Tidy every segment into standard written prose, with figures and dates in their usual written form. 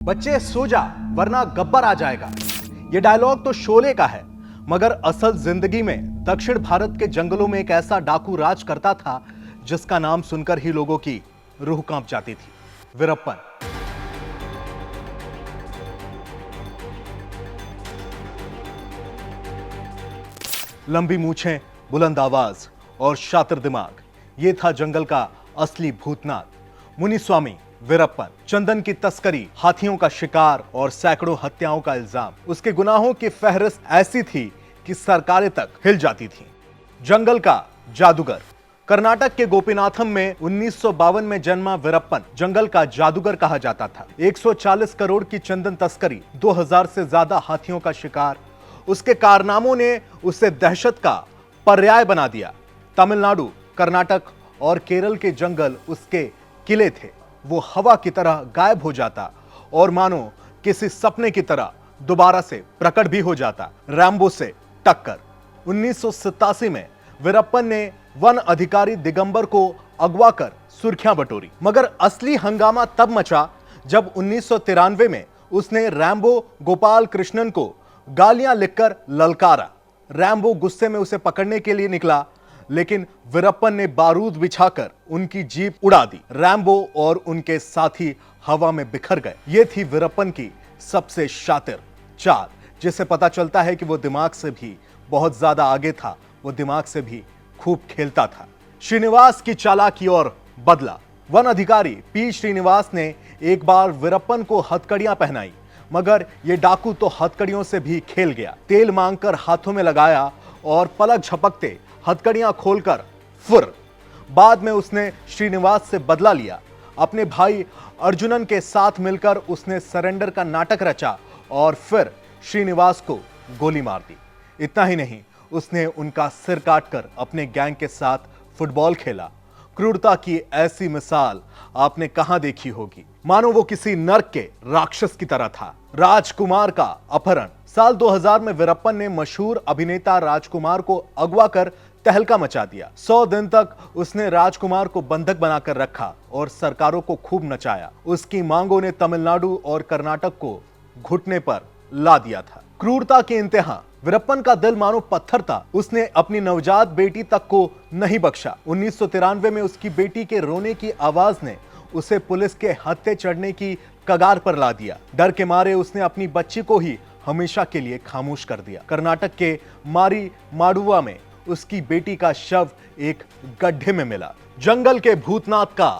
बच्चे सो जा वरना गब्बर आ जाएगा। ये डायलॉग तो शोले का है, मगर असल जिंदगी में दक्षिण भारत के जंगलों में एक ऐसा डाकू राज करता था जिसका नाम सुनकर ही लोगों की रूह कांप जाती थी। वीरप्पन। लंबी मूछें, बुलंद आवाज और शातिर दिमाग, ये था जंगल का असली भूतनाथ मुनिस्वामी वीरप्पन। चंदन की तस्करी, हाथियों का शिकार और सैकड़ों हत्याओं का इल्जाम। उसके गुनाहों की फहरिस्त ऐसी थी कि सरकारें तक हिल जाती थीं। जंगल का जादूगर। कर्नाटक के गोपीनाथम में 1952 में जन्मा वीरप्पन जंगल का जादूगर कहा जाता था। 140 करोड़ की चंदन तस्करी, 2000 से ज्यादा हाथियों का शिकार, उसके कारनामों ने उसे दहशत का पर्याय बना दिया। तमिलनाडु, कर्नाटक और केरल के जंगल उसके किले थे। वो हवा की तरह गायब हो जाता और मानो किसी सपने की तरह दोबारा से प्रकट भी हो जाता। रैम्बो से टक्कर। 1987 में वीरप्पन ने वन अधिकारी दिगंबर को अगवा कर सुर्खियां बटोरी, मगर असली हंगामा तब मचा जब 1993 में उसने रैम्बो गोपाल कृष्णन को गालियां लिखकर ललकारा। रैम्बो गुस्से में उसे पकड़ने के लिए निकला, लेकिन वीरप्पन ने बारूद बिछाकर उनकी जीप उड़ा दी। रैम्बो और उनके साथी हवा में बिखर गए। यह थी वीरप्पन की सबसे शातिर चाल, जिससे पता चलता है कि वो दिमाग से भी बहुत ज्यादा आगे था। वो दिमाग से भी खूब खेलता था। श्रीनिवास की चालाकी और बदला। वन अधिकारी पी श्रीनिवास ने एक बार वीरप्पन को हथकड़ियां पहनाई, मगर यह डाकू तो हथकड़ियों से भी खेल गया। तेल मांगकर हाथों में लगाया और पलक झपकते हथकड़ियां खोलकर फुर। बाद में उसने श्रीनिवास से बदला लिया। अपने भाई अर्जुनन के साथ मिलकर उसने सरेंडर का नाटक रचा और फिर श्रीनिवास को गोली मार दी। इतना ही नहीं, उसने उनका सिर काटकर अपने गैंग के साथ फुटबॉल खेला। क्रूरता की ऐसी मिसाल आपने कहां देखी होगी? मानो वो किसी नर्क के राक्षस की तरह था। राजकुमार का अपहरण। साल 2000 में वीरप्पन ने मशहूर अभिनेता राजकुमार को अगवा कर तहलका मचा दिया। 100 दिन तक उसने राजकुमार को बंधक बनाकर रखा और सरकारों को खूब नचाया। उसकी मांगों ने तमिलनाडु और कर्नाटक को घुटने पर ला दिया था। क्रूरता की इंतहा। वीरप्पन का दिल मानो पत्थर था। उसने अपनी नवजात बेटी तक को नहीं बख्शा। 1993 में उसकी बेटी के रोने की आवाज ने उसे पुलिस के हत्थे चढ़ने की कगार पर ला दिया। डर के मारे उसने अपनी बच्ची को ही हमेशा के लिए खामोश कर दिया। कर्नाटक के मारी माडुवा में उसकी बेटी का शव एक गड्ढे में मिला। जंगल के भूतनाथ का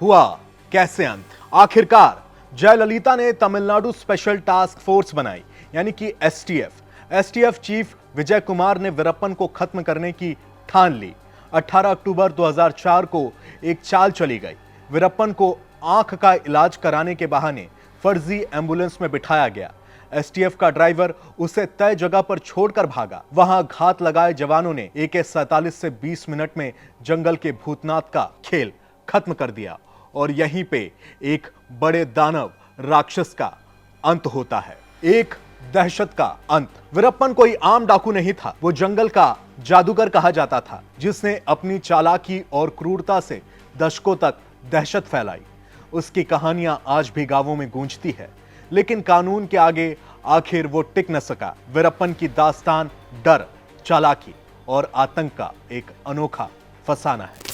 हुआ कैसे अंत? आखिरकार जयललिता ने तमिलनाडु स्पेशल टास्क फोर्स बनाई, यानी कि STF. STF chief Vijay Kumar ने वीरप्पन को खत्म करने की ठान ली। 18 अक्टूबर 2004 को एक चाल चली गई। वीरप्पन को आंख का इलाज कराने के बहाने फर्जी एम्बुलेंस में बिठाया गया। एसटीएफ का ड्राइवर उसे तय जगह पर छोड़कर भागा। वहां घात लगाए जवानों ने AK-47 से 20 मिनट में जंगल के भूतनाथ का खेल खत्म कर दिया और यहीं पे एक बड़े दानव राक्षस का अंत होता है। एक दहशत का अंत। वीरप्पन कोई आम डाकू नहीं था। वो जंगल का जादूगर कहा जाता था, जिसने अपनी चालाकी और क्रूरता से दशकों तक दहशत फैलाई। उसकी कहानियां आज भी गांवों में गूंजती है, लेकिन कानून के आगे आखिर वो टिक न सका। वीरप्पन की दास्तान डर, चालाकी और आतंक का एक अनोखा फसाना है।